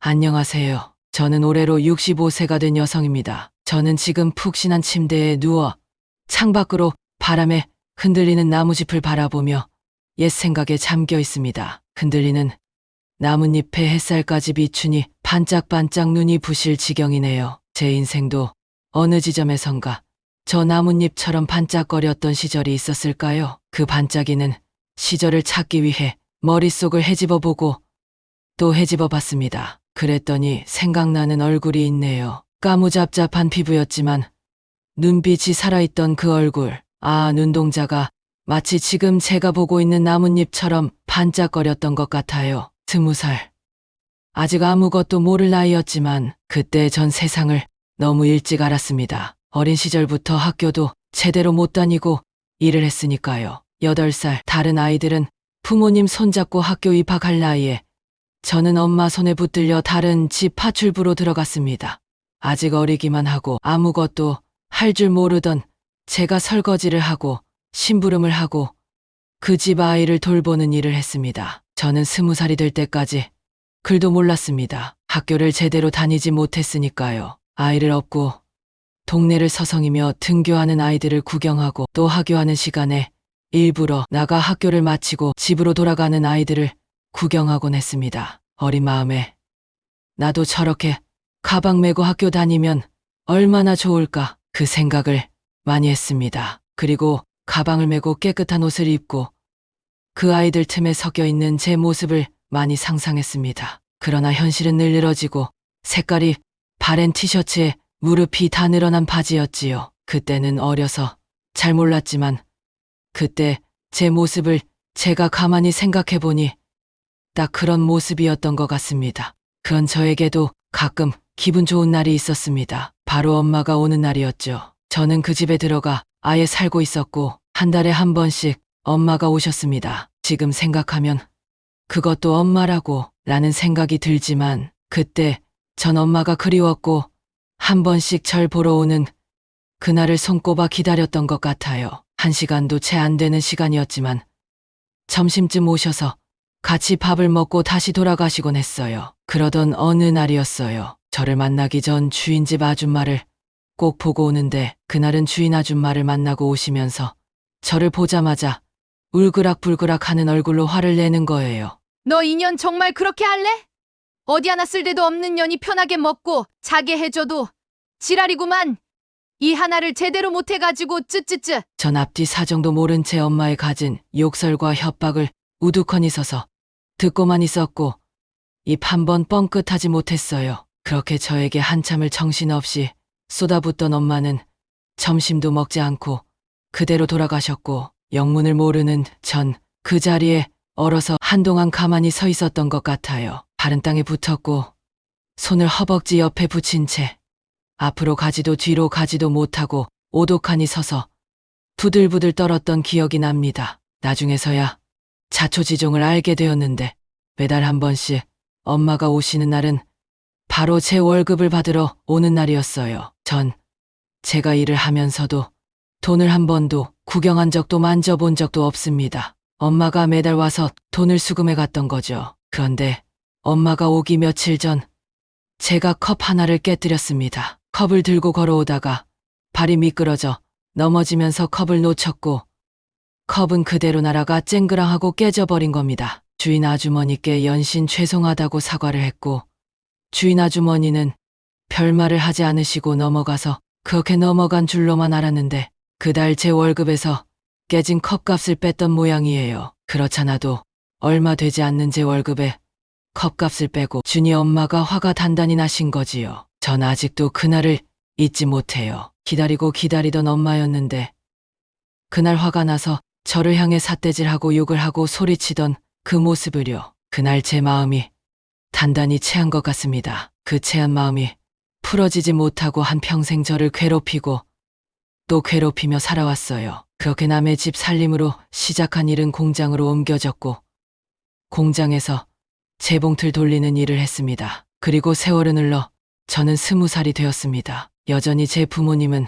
안녕하세요. 저는 올해로 65세가 된 여성입니다. 저는 지금 푹신한 침대에 누워 창밖으로 바람에 흔들리는 나무짚을 바라보며 옛 생각에 잠겨 있습니다. 흔들리는 나뭇잎에 햇살까지 비추니 반짝반짝 눈이 부실 지경이네요. 제 인생도 어느 지점에선가 저 나뭇잎처럼 반짝거렸던 시절이 있었을까요? 그 반짝이는 시절을 찾기 위해 머릿속을 헤집어보고 또 헤집어봤습니다. 그랬더니 생각나는 얼굴이 있네요. 까무잡잡한 피부였지만 눈빛이 살아있던 그 얼굴. 눈동자가 마치 지금 제가 보고 있는 나뭇잎처럼 반짝거렸던 것 같아요. 20살. 아직 아무것도 모를 나이였지만 그때 전 세상을 너무 일찍 알았습니다. 어린 시절부터 학교도 제대로 못 다니고 일을 했으니까요. 8살 다른 아이들은 부모님 손잡고 학교 입학할 나이에 저는 엄마 손에 붙들려 다른 집 파출부로 들어갔습니다. 아직 어리기만 하고 아무것도 할 줄 모르던 제가 설거지를 하고 심부름을 하고 그 집 아이를 돌보는 일을 했습니다. 저는 20살이 될 때까지 글도 몰랐습니다. 학교를 제대로 다니지 못했으니까요. 아이를 업고 동네를 서성이며 등교하는 아이들을 구경하고 또 하교하는 시간에 일부러 나가 학교를 마치고 집으로 돌아가는 아이들을 구경하곤 했습니다. 어린 마음에 나도 저렇게 가방 메고 학교 다니면 얼마나 좋을까 그 생각을 많이 했습니다. 그리고 가방을 메고 깨끗한 옷을 입고 그 아이들 틈에 섞여 있는 제 모습을 많이 상상했습니다. 그러나 현실은 늘 늘어지고 색깔이 바랜 티셔츠에 무릎이 다 늘어난 바지였지요. 그때는 어려서 잘 몰랐지만 그때 제 모습을 제가 가만히 생각해보니 딱 그런 모습이었던 것 같습니다. 그건 저에게도 가끔 기분 좋은 날이 있었습니다. 바로 엄마가 오는 날이었죠. 저는 그 집에 들어가 아예 살고 있었고 한 달에 한 번씩 엄마가 오셨습니다. 지금 생각하면 그것도 엄마라고 라는 생각이 들지만 그때 전 엄마가 그리웠고 한 번씩 절 보러 오는 그날을 손꼽아 기다렸던 것 같아요. 1시간도 채 안 되는 시간이었지만 점심쯤 오셔서 같이 밥을 먹고 다시 돌아가시곤 했어요. 그러던 어느 날이었어요. 저를 만나기 전 주인집 아줌마를 꼭 보고 오는데 그날은 주인 아줌마를 만나고 오시면서 저를 보자마자 울그락불그락 하는 얼굴로 화를 내는 거예요. 너 인연 정말 그렇게 할래? 어디 하나 쓸데도 없는 년이 편하게 먹고 자게 해줘도 지랄이구만. 이 하나를 제대로 못해가지고 쯔쯔쯔. 전 앞뒤 사정도 모른 채 엄마의 갖은 욕설과 협박을 우두커니 서서 듣고만 있었고 입 한 번 뻥끗하지 못했어요. 그렇게 저에게 한참을 정신없이 쏟아붓던 엄마는 점심도 먹지 않고 그대로 돌아가셨고 영문을 모르는 전 그 자리에 얼어서 한동안 가만히 서 있었던 것 같아요. 발은 땅에 붙었고 손을 허벅지 옆에 붙인 채 앞으로 가지도 뒤로 가지도 못하고 오독하니 서서 부들부들 떨었던 기억이 납니다. 나중에서야 자초지종을 알게 되었는데 매달 한 번씩 엄마가 오시는 날은 바로 제 월급을 받으러 오는 날이었어요. 전 제가 일을 하면서도 돈을 한 번도 구경한 적도 만져본 적도 없습니다. 엄마가 매달 와서 돈을 수금해 갔던 거죠. 그런데 엄마가 오기 며칠 전 제가 컵 하나를 깨뜨렸습니다. 컵을 들고 걸어오다가 발이 미끄러져 넘어지면서 컵을 놓쳤고 컵은 그대로 날아가 쨍그랑하고 깨져버린 겁니다. 주인 아주머니께 연신 죄송하다고 사과를 했고 주인 아주머니는 별말을 하지 않으시고 넘어가서 그렇게 넘어간 줄로만 알았는데 그달 제 월급에서 깨진 컵값을 뺐던 모양이에요. 그렇잖아도 얼마 되지 않는 제 월급에 컵값을 빼고 주니 엄마가 화가 단단히 나신 거지요. 전 아직도 그날을 잊지 못해요. 기다리고 기다리던 엄마였는데 그날 화가 나서 저를 향해 삿대질하고 욕을 하고 소리치던 그 모습을요. 그날 제 마음이 단단히 체한 것 같습니다. 그 체한 마음이 풀어지지 못하고 한평생 저를 괴롭히고 또 괴롭히며 살아왔어요. 그렇게 남의 집 살림으로 시작한 일은 공장으로 옮겨졌고 공장에서 재봉틀 돌리는 일을 했습니다. 그리고 세월은 흘러 저는 20살이 되었습니다. 여전히 제 부모님은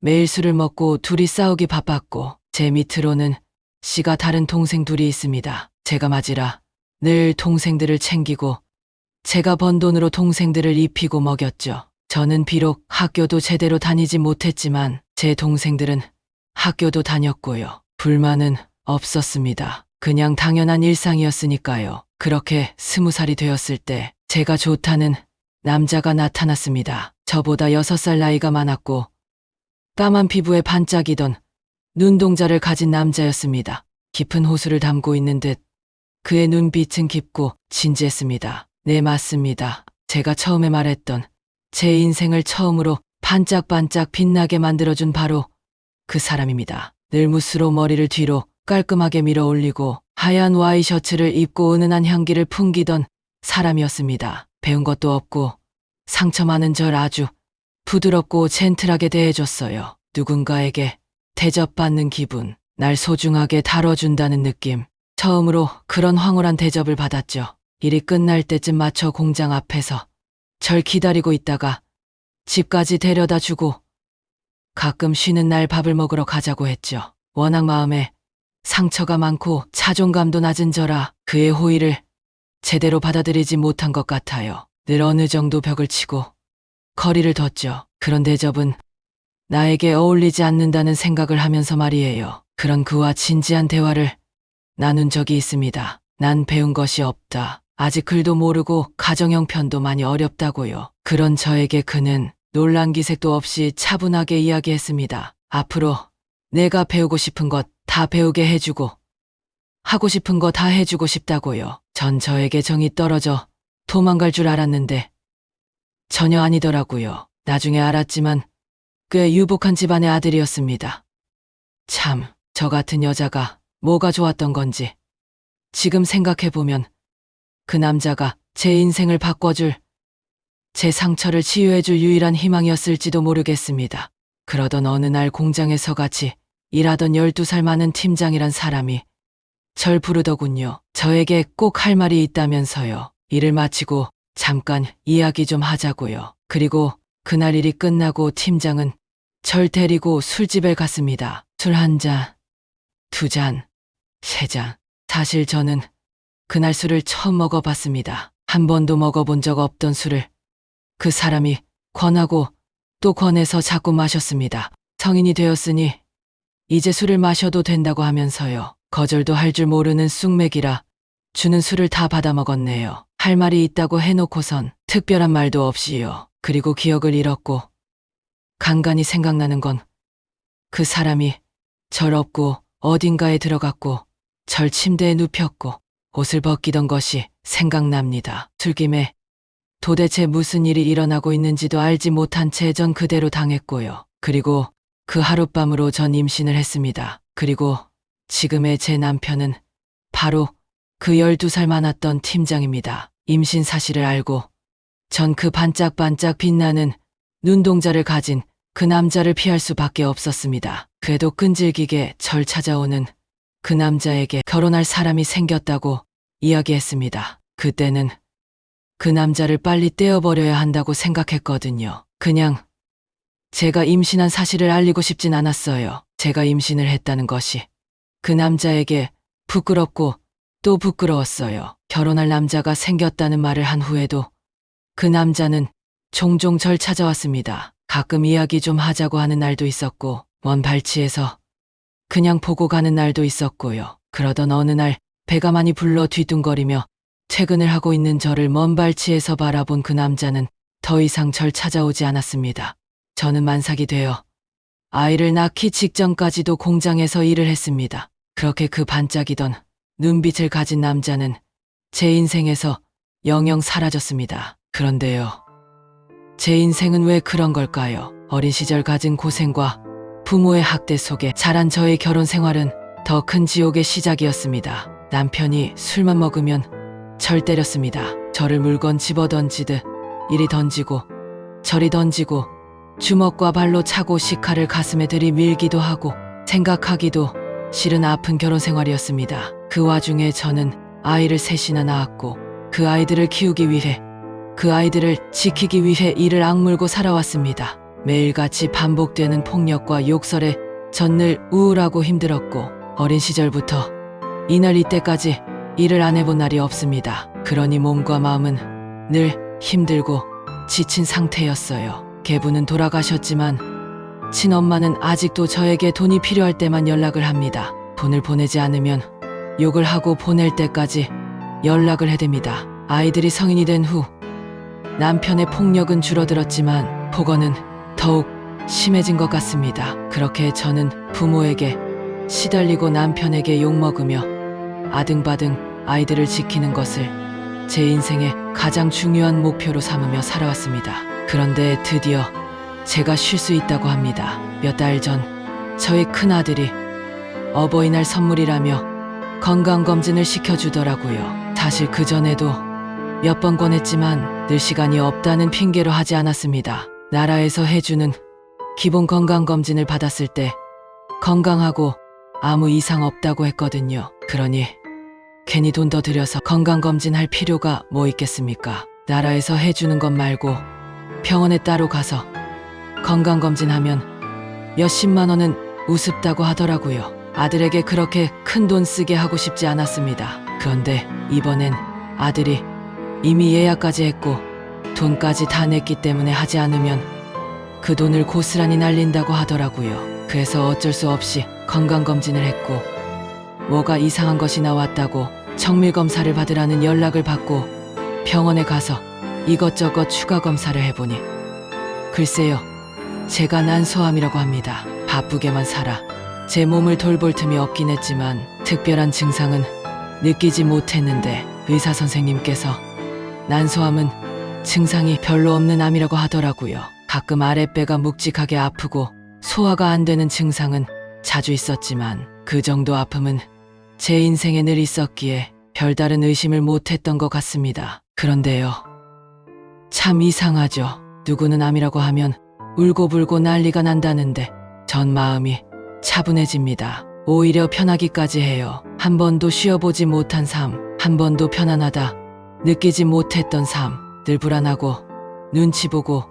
매일 술을 먹고 둘이 싸우기 바빴고 제 밑으로는 씨가 다른 동생 둘이 있습니다. 제가 맞이라 늘 동생들을 챙기고 제가 번 돈으로 동생들을 입히고 먹였죠. 저는 비록 학교도 제대로 다니지 못했지만 제 동생들은 학교도 다녔고요. 불만은 없었습니다. 그냥 당연한 일상이었으니까요. 그렇게 20살이 되었을 때 제가 좋다는 남자가 나타났습니다. 저보다 6살 나이가 많았고 까만 피부에 반짝이던 눈동자를 가진 남자였습니다. 깊은 호수를 담고 있는 듯 그의 눈빛은 깊고 진지했습니다. 네, 맞습니다. 제가 처음에 말했던 제 인생을 처음으로 반짝반짝 빛나게 만들어준 바로 그 사람입니다. 늘무스로 머리를 뒤로 깔끔하게 밀어 올리고 하얀 와이셔츠를 입고 은은한 향기를 풍기던 사람이었습니다. 배운 것도 없고 상처 많은 절 아주 부드럽고 젠틀하게 대해줬어요. 누군가에게 대접받는 기분, 날 소중하게 다뤄준다는 느낌. 처음으로 그런 황홀한 대접을 받았죠. 일이 끝날 때쯤 맞춰 공장 앞에서 절 기다리고 있다가 집까지 데려다 주고 가끔 쉬는 날 밥을 먹으러 가자고 했죠. 워낙 마음에 상처가 많고 자존감도 낮은 저라 그의 호의를 제대로 받아들이지 못한 것 같아요. 늘 어느 정도 벽을 치고 거리를 뒀죠. 그런 대접은 나에게 어울리지 않는다는 생각을 하면서 말이에요. 그런 그와 진지한 대화를 나눈 적이 있습니다. 난 배운 것이 없다. 아직 글도 모르고 가정 형편도 많이 어렵다고요. 그런 저에게 그는 놀란 기색도 없이 차분하게 이야기했습니다. 앞으로 내가 배우고 싶은 것 다 배우게 해주고 하고 싶은 거 다 해주고 싶다고요. 전 저에게 정이 떨어져 도망갈 줄 알았는데 전혀 아니더라고요. 나중에 알았지만 꽤 유복한 집안의 아들이었습니다. 참, 저 같은 여자가 뭐가 좋았던 건지 지금 생각해보면 그 남자가 제 인생을 바꿔줄, 제 상처를 치유해줄 유일한 희망이었을지도 모르겠습니다. 그러던 어느 날 공장에서 같이 일하던 12살 많은 팀장이란 사람이 절 부르더군요. 저에게 꼭 할 말이 있다면서요. 일을 마치고 잠깐 이야기 좀 하자고요. 그리고 그날 일이 끝나고 팀장은 절 데리고 술집에 갔습니다. 술 한 잔, 두 잔, 세 잔. 사실 저는 그날 술을 처음 먹어봤습니다. 한 번도 먹어본 적 없던 술을 그 사람이 권하고 또 권해서 자꾸 마셨습니다. 성인이 되었으니 이제 술을 마셔도 된다고 하면서요. 거절도 할 줄 모르는 쑥맥이라 주는 술을 다 받아 먹었네요. 할 말이 있다고 해놓고선 특별한 말도 없이요. 그리고 기억을 잃었고 간간히 생각나는 건 그 사람이 절 업고 어딘가에 들어갔고 절 침대에 눕혔고 옷을 벗기던 것이 생각납니다. 술김에 도대체 무슨 일이 일어나고 있는지도 알지 못한 채 전 그대로 당했고요. 그리고 그 하룻밤으로 전 임신을 했습니다. 그리고 지금의 제 남편은 바로 그 12살 많았던 팀장입니다. 임신 사실을 알고 전 그 반짝반짝 빛나는 눈동자를 가진 그 남자를 피할 수밖에 없었습니다. 그래도 끈질기게 절 찾아오는 그 남자에게 결혼할 사람이 생겼다고 이야기했습니다. 그때는 그 남자를 빨리 떼어버려야 한다고 생각했거든요. 그냥 제가 임신한 사실을 알리고 싶진 않았어요. 제가 임신을 했다는 것이 그 남자에게 부끄럽고 또 부끄러웠어요. 결혼할 남자가 생겼다는 말을 한 후에도 그 남자는 종종 절 찾아왔습니다. 가끔 이야기 좀 하자고 하는 날도 있었고 먼 발치에서 그냥 보고 가는 날도 있었고요. 그러던 어느 날 배가 많이 불러 뒤뚱거리며 퇴근을 하고 있는 저를 먼 발치에서 바라본 그 남자는 더 이상 절 찾아오지 않았습니다. 저는 만삭이 되어 아이를 낳기 직전까지도 공장에서 일을 했습니다. 그렇게 그 반짝이던 눈빛을 가진 남자는 제 인생에서 영영 사라졌습니다. 그런데요, 제 인생은 왜 그런 걸까요? 어린 시절 가진 고생과 부모의 학대 속에 자란 저의 결혼 생활은 더 큰 지옥의 시작이었습니다. 남편이 술만 먹으면 절 때렸습니다. 저를 물건 집어던지듯 이리 던지고 저리 던지고 주먹과 발로 차고 시카를 가슴에 들이밀기도 하고 생각하기도 싫은 아픈 결혼 생활이었습니다. 그 와중에 저는 아이를 셋이나 낳았고 그 아이들을 키우기 위해 그 아이들을 지키기 위해 이를 악물고 살아왔습니다. 매일같이 반복되는 폭력과 욕설에 전 늘 우울하고 힘들었고 어린 시절부터 이날 이때까지 일을 안 해본 날이 없습니다. 그러니 몸과 마음은 늘 힘들고 지친 상태였어요. 계부는 돌아가셨지만 친엄마는 아직도 저에게 돈이 필요할 때만 연락을 합니다. 돈을 보내지 않으면 욕을 하고 보낼 때까지 연락을 해댑니다. 아이들이 성인이 된 후 남편의 폭력은 줄어들었지만 폭언은 더욱 심해진 것 같습니다. 그렇게 저는 부모에게 시달리고 남편에게 욕먹으며 아등바등 아이들을 지키는 것을 제 인생의 가장 중요한 목표로 삼으며 살아왔습니다. 그런데 드디어 제가 쉴 수 있다고 합니다. 몇 달 전 저희 큰아들이 어버이날 선물이라며 건강검진을 시켜주더라고요. 사실 그전에도 몇 번 권했지만 늘 시간이 없다는 핑계로 하지 않았습니다. 나라에서 해주는 기본 건강검진을 받았을 때 건강하고 아무 이상 없다고 했거든요. 그러니 괜히 돈 더 들여서 건강검진 할 필요가 뭐 있겠습니까? 나라에서 해주는 것 말고 병원에 따로 가서 건강검진하면 몇십만 원은 우습다고 하더라고요. 아들에게 그렇게 큰 돈 쓰게 하고 싶지 않았습니다. 그런데 이번엔 아들이 이미 예약까지 했고 돈까지 다 냈기 때문에 하지 않으면 그 돈을 고스란히 날린다고 하더라고요. 그래서 어쩔 수 없이 건강검진을 했고 뭐가 이상한 것이 나왔다고 정밀검사를 받으라는 연락을 받고 병원에 가서 이것저것 추가 검사를 해보니 글쎄요, 제가 난소암이라고 합니다. 바쁘게만 살아 제 몸을 돌볼 틈이 없긴 했지만 특별한 증상은 느끼지 못했는데 의사 선생님께서 난소암은 증상이 별로 없는 암이라고 하더라고요. 가끔 아랫배가 묵직하게 아프고 소화가 안 되는 증상은 자주 있었지만 그 정도 아픔은 제 인생에 늘 있었기에 별다른 의심을 못했던 것 같습니다. 그런데요, 참 이상하죠. 누구는 암이라고 하면 울고불고 난리가 난다는데 전 마음이 차분해집니다. 오히려 편하기까지 해요. 한 번도 쉬어보지 못한 삶, 한 번도 편안하다 느끼지 못했던 삶, 늘 불안하고 눈치 보고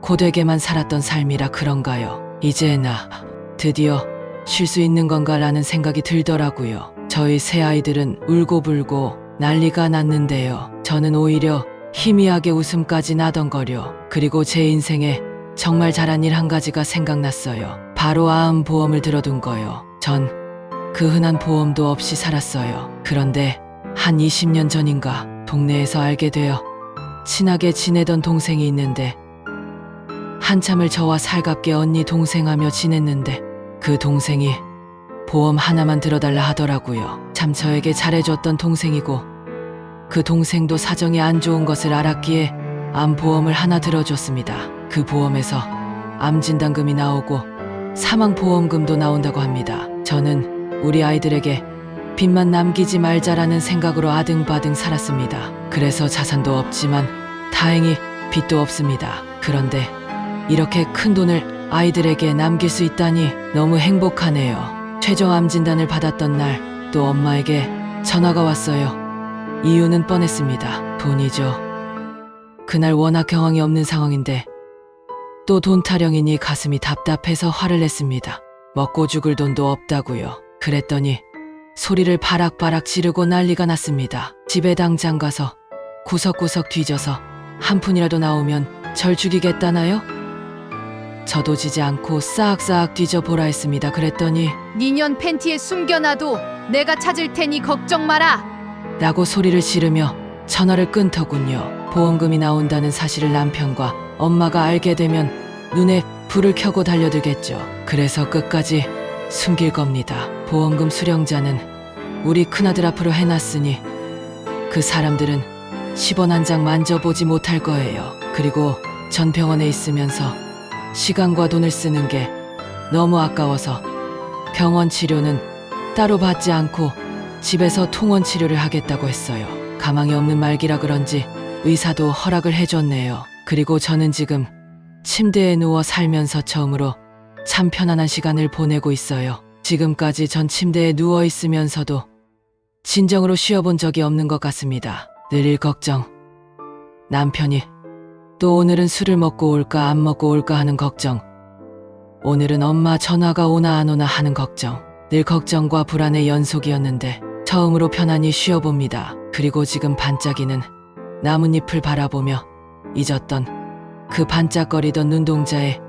고되게만 살았던 삶이라 그런가요? 이제 나 드디어 쉴 수 있는 건가라는 생각이 들더라고요. 저희 새 아이들은 울고불고 난리가 났는데요. 저는 오히려 희미하게 웃음까지 나던거려. 그리고 제 인생에 정말 잘한 일 한 가지가 생각났어요. 바로 암보험을 들어둔 거요. 전 그 흔한 보험도 없이 살았어요. 그런데 한 20년 전인가 동네에서 알게 되어 친하게 지내던 동생이 있는데 한참을 저와 살갑게 언니 동생하며 지냈는데 그 동생이 보험 하나만 들어달라 하더라고요. 참 저에게 잘해줬던 동생이고 그 동생도 사정이 안 좋은 것을 알았기에 암보험을 하나 들어줬습니다. 그 보험에서 암진단금이 나오고 사망보험금도 나온다고 합니다. 저는 우리 아이들에게 빚만 남기지 말자라는 생각으로 아등바등 살았습니다. 그래서 자산도 없지만 다행히 빚도 없습니다. 그런데 이렇게 큰 돈을 아이들에게 남길 수 있다니 너무 행복하네요. 최종 암 진단을 받았던 날 또 엄마에게 전화가 왔어요. 이유는 뻔했습니다. 돈이죠. 그날 워낙 경황이 없는 상황인데 또 돈 타령이니 가슴이 답답해서 화를 냈습니다. 먹고 죽을 돈도 없다고요. 그랬더니 소리를 바락바락 지르고 난리가 났습니다. 집에 당장 가서 구석구석 뒤져서 한 푼이라도 나오면 절 죽이겠다나요? 저도 지지 않고 싹싹 뒤져보라 했습니다. 그랬더니 니년 팬티에 숨겨놔도 내가 찾을 테니 걱정 마라. 라고 소리를 지르며 전화를 끊더군요. 보험금이 나온다는 사실을 남편과 엄마가 알게 되면 눈에 불을 켜고 달려들겠죠. 그래서 끝까지 숨길 겁니다. 보험금 수령자는 우리 큰아들 앞으로 해놨으니 그 사람들은 10원 한 장 만져보지 못할 거예요. 그리고 전 병원에 있으면서 시간과 돈을 쓰는 게 너무 아까워서 병원 치료는 따로 받지 않고 집에서 통원 치료를 하겠다고 했어요. 가망이 없는 말기라 그런지 의사도 허락을 해줬네요. 그리고 저는 지금 침대에 누워 살면서 처음으로 참 편안한 시간을 보내고 있어요. 지금까지 전 침대에 누워 있으면서도 진정으로 쉬어본 적이 없는 것 같습니다. 늘 일 걱정. 남편이 또 오늘은 술을 먹고 올까 안 먹고 올까 하는 걱정. 오늘은 엄마 전화가 오나 안 오나 하는 걱정. 늘 걱정과 불안의 연속이었는데 처음으로 편안히 쉬어봅니다. 그리고 지금 반짝이는 나뭇잎을 바라보며 잊었던 그 반짝거리던 눈동자에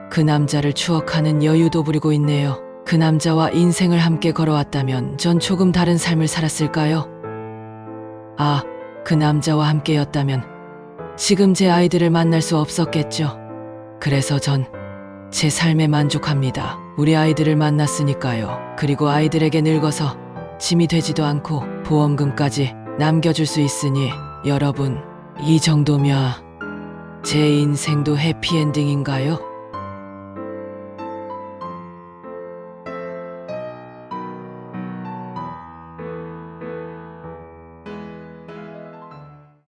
그 남자를 추억하는 여유도 부리고 있네요. 그 남자와 인생을 함께 걸어왔다면 전 조금 다른 삶을 살았을까요? 아, 그 남자와 함께였다면 지금 제 아이들을 만날 수 없었겠죠. 그래서 전 제 삶에 만족합니다. 우리 아이들을 만났으니까요. 그리고 아이들에게 늙어서 짐이 되지도 않고 보험금까지 남겨줄 수 있으니 여러분, 이 정도면 제 인생도 해피엔딩인가요?